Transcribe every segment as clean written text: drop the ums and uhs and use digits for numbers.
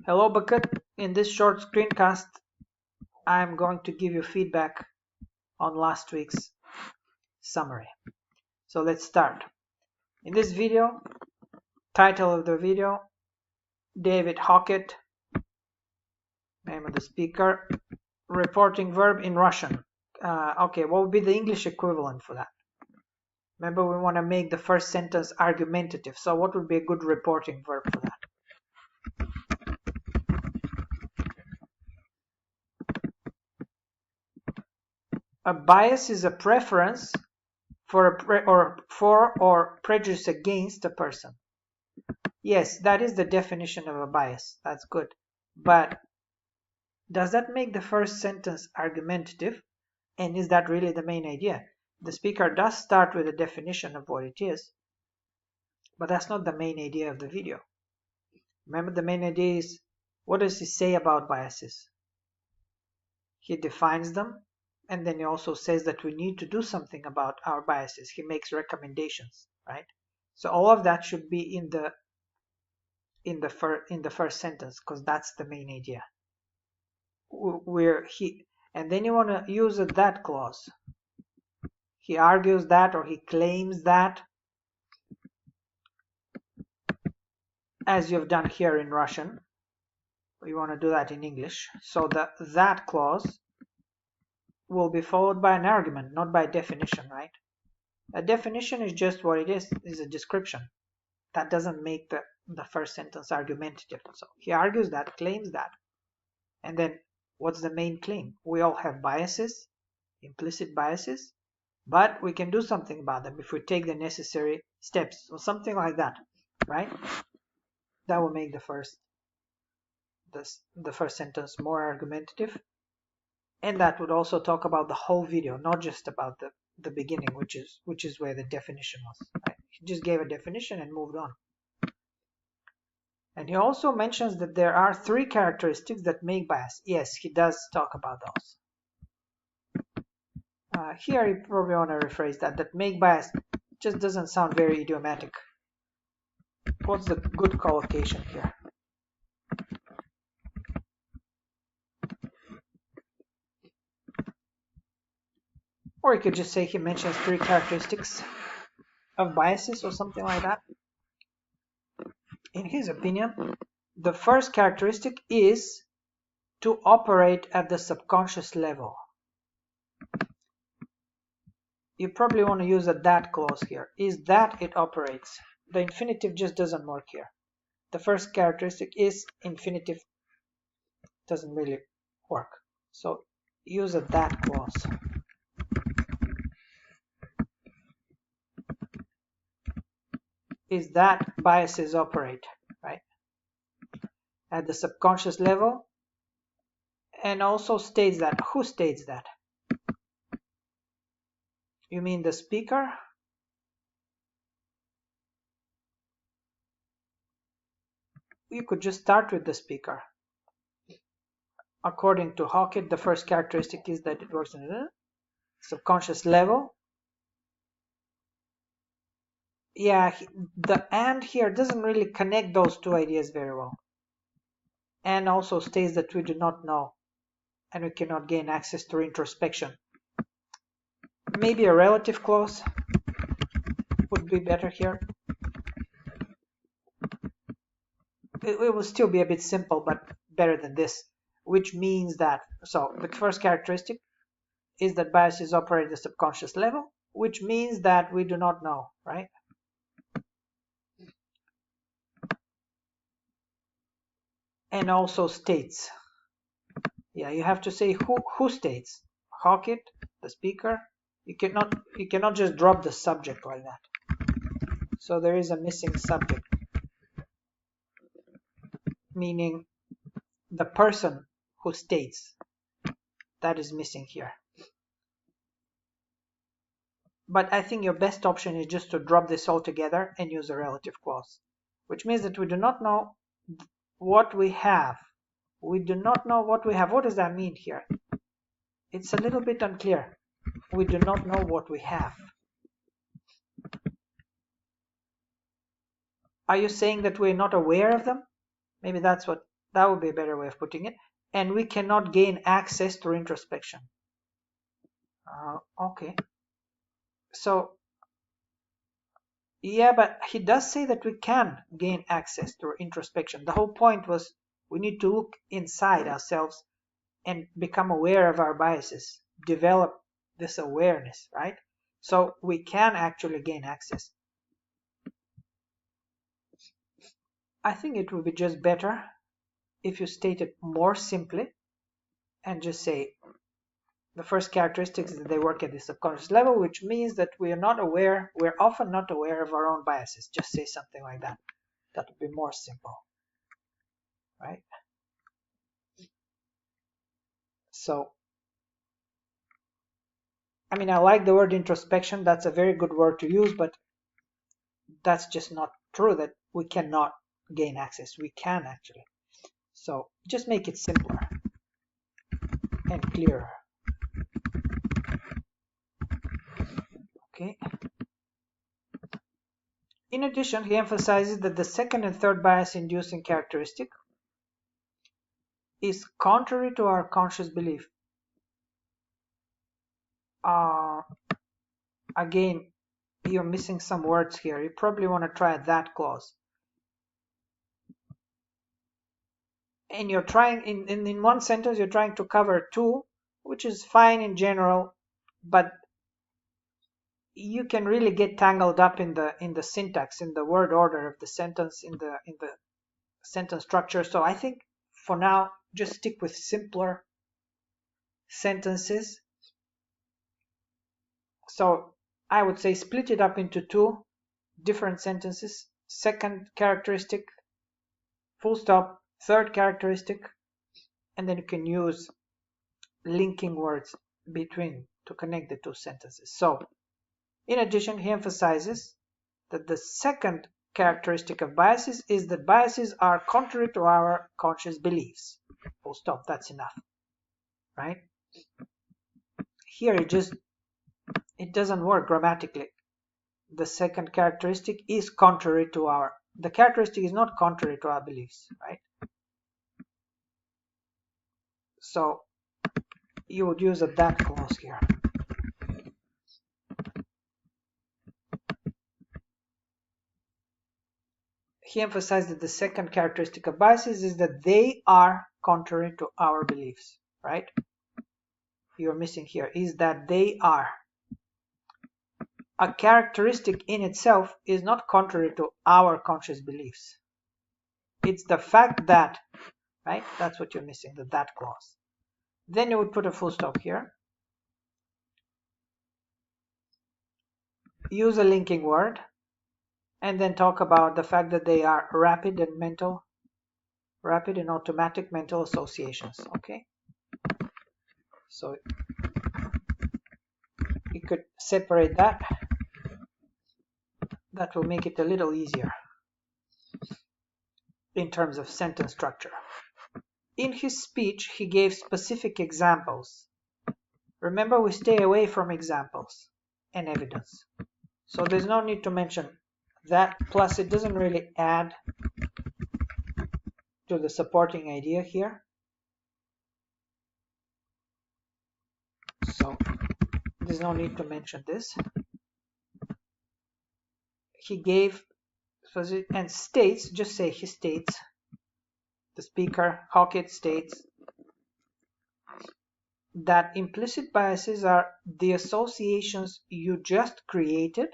Hello Bucket. In this short screencast, I'm going to give you feedback on last week's summary. So let's start. In this video, title of the video, David Hockett, name of the speaker, reporting verb in Russian. Okay, what would be the English equivalent for that? Remember, we want to make the first sentence argumentative. So what would be a good reporting verb for that? A bias is a preference for or prejudice against a person. Yes, that is the definition of a bias. That's good. But does that make the first sentence argumentative? And is that really the main idea? The speaker does start with a definition of what it is, but that's not the main idea of the video. Remember, the main idea is, what does he say about biases? He defines them, and then he also says that we need to do something about our biases. He makes recommendations, right? So all of that should be in the first sentence, because that's the main idea. And then you want to use a that clause. He argues that, or he claims that, as you've done here in Russian. You want to do that in English. So the that clause will be followed by an argument, not by definition, right? A definition is just what it is a description. That doesn't make the first sentence argumentative. So he argues that, claims that, and then what's the main claim? We all have biases, implicit biases, but we can do something about them if we take the necessary steps, or something like that, right? That will make the first sentence more argumentative, and that would also talk about the whole video, not just about the beginning, which is where the definition was. Right? He just gave a definition and moved on. And he also mentions that there are 3 characteristics that make bias. Yes, he does talk about those. Here you probably want to rephrase that make bias just doesn't sound very idiomatic. What's the good collocation here? Or you could just say he mentions 3 characteristics of biases or something like that. In his opinion, the first characteristic is to operate at the subconscious level. You probably want to use a that clause here. Is that it operates? The infinitive just doesn't work here. The first characteristic is infinitive, doesn't really work. So use a that clause. Is that biases operate, right? At the subconscious level, and also states that. Who states that? You mean the speaker? You could just start with the speaker. According to Hockett, the first characteristic is that it works on the subconscious level. Yeah, the and here doesn't really connect those 2 ideas very well. And also states that we do not know, and we cannot gain access to introspection. Maybe a relative clause would be better here. It will still be a bit simple, but better than this, which means that, so the first characteristic is that biases operate at the subconscious level, which means that we do not know, right? And also states. Yeah, you have to say who states. Hockett, the speaker. You cannot just drop the subject like that. So there is a missing subject, meaning the person who states, that is missing here. But I think your best option is just to drop this altogether and use a relative clause, which means that we do not know what we have. We do not know what we have. What does that mean here? It's a little bit unclear. We do not know what we have. Are you saying that we're not aware of them? Maybe that's what That would be a better way of putting it. And we cannot gain access through introspection. Okay. So, yeah, but he does say that we can gain access through introspection. The whole point was we need to look inside ourselves and become aware of our biases, develop this awareness, right? So we can actually gain access. I think it would be just better if you state it more simply and just say the first characteristic is that they work at the subconscious level, which means that we're often not aware of our own biases. Just say something like that. That would be more simple, right? So, I mean, I like the word introspection. That's a very good word to use, but that's just not true that we cannot gain access. We can actually. So just make it simpler and clearer. Okay. In addition, he emphasizes that the second and third bias inducing characteristic is contrary to our conscious belief. Again, you're missing some words here. You probably want to try that clause. And you're trying, in one sentence, you're trying to cover two, which is fine in general, but you can really get tangled up in the syntax, in the word order of the sentence, in the sentence structure. So I think for now, just stick with simpler sentences. So I would say split it up into two different sentences. Second characteristic, full stop, third characteristic, and then you can use linking words between to connect the two sentences. So in addition, he emphasizes that the second characteristic of biases is that biases are contrary to our conscious beliefs. Full stop, that's enough, right? Here it doesn't work grammatically. The second characteristic is contrary to the characteristic is not contrary to our beliefs, right? So you would use a that clause here. He emphasized that the second characteristic of biases is that they are contrary to our beliefs, right? You're missing here is that they are. A characteristic in itself is not contrary to our conscious beliefs. It's the fact that, right? That's what you're missing, the that clause. Then you would put a full stop here. Use a linking word, and then talk about the fact that they are rapid and automatic mental associations. Okay, so you could separate that. That will make it a little easier in terms of sentence structure. In his speech, he gave specific examples. Remember, we stay away from examples and evidence. So there's no need to mention that, plus it doesn't really add to the supporting idea here. So there's no need to mention this. He gave and states, just say he states, the speaker, Hockett states that implicit biases are the associations you just created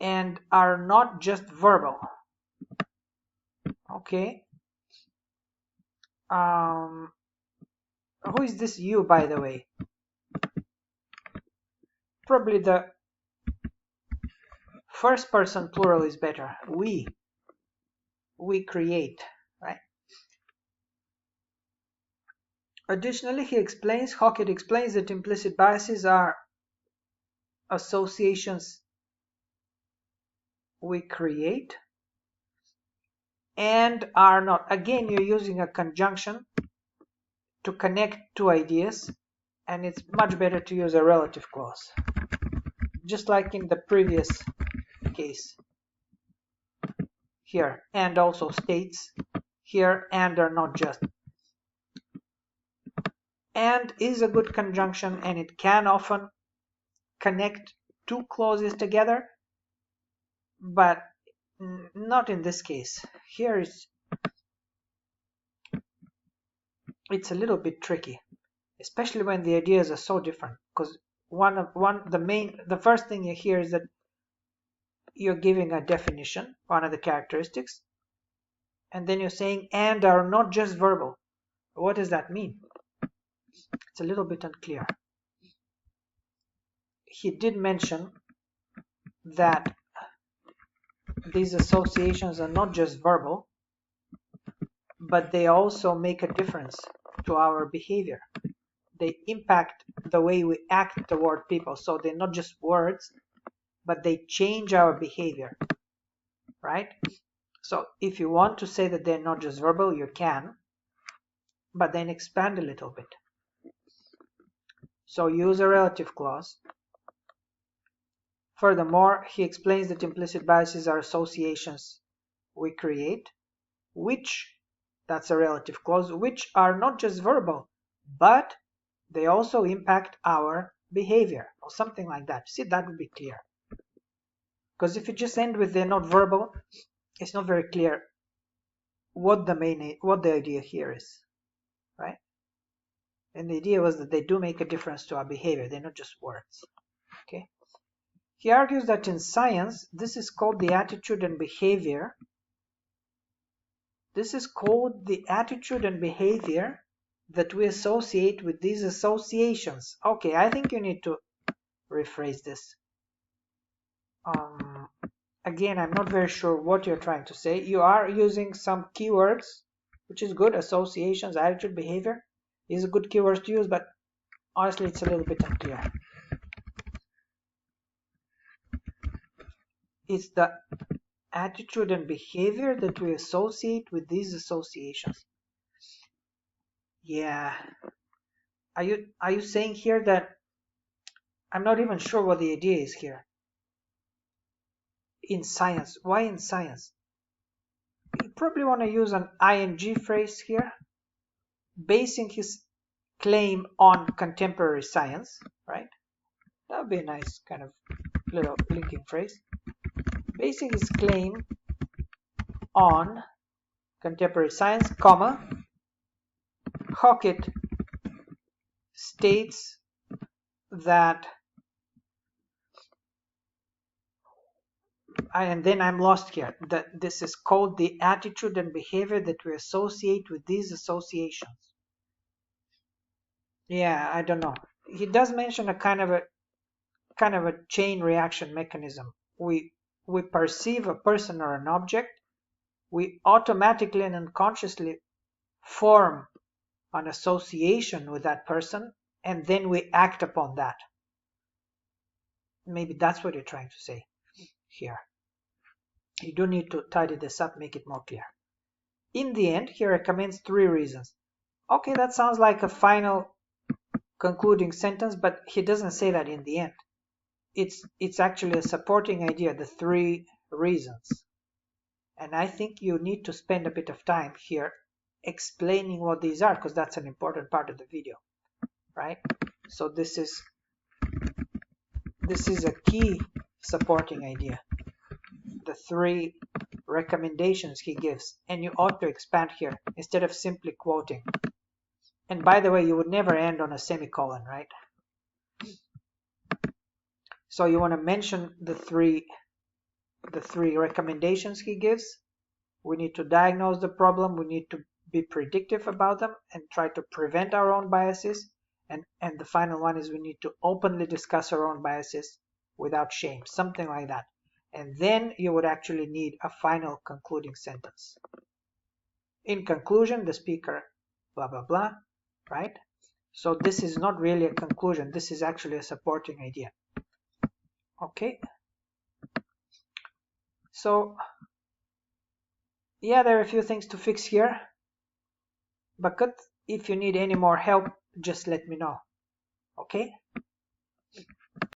and are not just verbal. Okay. Who is this you, by the way? Probably the first person plural is better. We create, right? Additionally, Hockett explains that implicit biases are associations we create and are not. Again, you're using a conjunction to connect two ideas, and it's much better to use a relative clause, just like in the previous case. here, and also states here, and are not just. And is a good conjunction, and it can often connect two clauses together, but not in this case. Here it's a little bit tricky, especially when the ideas are so different, because the first thing you hear is that you're giving a definition, one of the characteristics, and then you're saying and are not just verbal. What does that mean? It's a little bit unclear. He did mention that these associations are not just verbal, but they also make a difference to our behavior. They impact the way we act toward people. So they're not just words, but they change our behavior, right? So if you want to say that they're not just verbal, you can, but then expand a little bit. So use a relative clause. Furthermore, he explains that implicit biases are associations we create, which, that's a relative clause, which are not just verbal, but they also impact our behavior, or something like that. See, that would be clear. Because if you just end with they're not verbal, it's not very clear what the idea here is, right? And the idea was that they do make a difference to our behavior. They're not just words. Okay. He argues that in science, this is called the attitude and behavior. This is called the attitude and behavior that we associate with these associations. Okay, I think you need to rephrase this. Again, I'm not very sure what you're trying to say. You are using some keywords, which is good. Associations, attitude, behavior is a good keywords to use, but honestly, it's a little bit unclear. It's the attitude and behavior that we associate with these associations. Yeah. Are you saying here that I'm not even sure what the idea is here? In science. Why in science? You probably want to use an ing phrase here, basing his claim on contemporary science, right? That would be a nice kind of little linking phrase. Basing his claim on contemporary science, comma, Hockett states that, and then I'm lost here, that this is called the attitude and behavior that we associate with these associations. Yeah, I don't know. He does mention a kind of a chain reaction mechanism. We perceive a person or an object, we automatically and unconsciously form an association with that person, and then we act upon that. Maybe that's what you're trying to say here. You do need to tidy this up, make it more clear. In the end, he recommends 3 reasons. Okay, that sounds like a final concluding sentence, but he doesn't say that in the end. It's actually a supporting idea, the 3 reasons. And I think you need to spend a bit of time here explaining what these are, because that's an important part of the video, right? So this is a key supporting idea. The 3 recommendations he gives, and you ought to expand here instead of simply quoting. And by the way, you would never end on a semicolon, right? So you want to mention the three recommendations he gives. We need to diagnose the problem, we need to be predictive about them and try to prevent our own biases, and the final one is we need to openly discuss our own biases without shame, something like that. And then you would actually need a final concluding sentence. In conclusion, the speaker blah blah blah, right? So this is not really a conclusion, this is actually a supporting idea. Okay, so yeah, there are a few things to fix here, but if you need any more help, just let me know. Okay.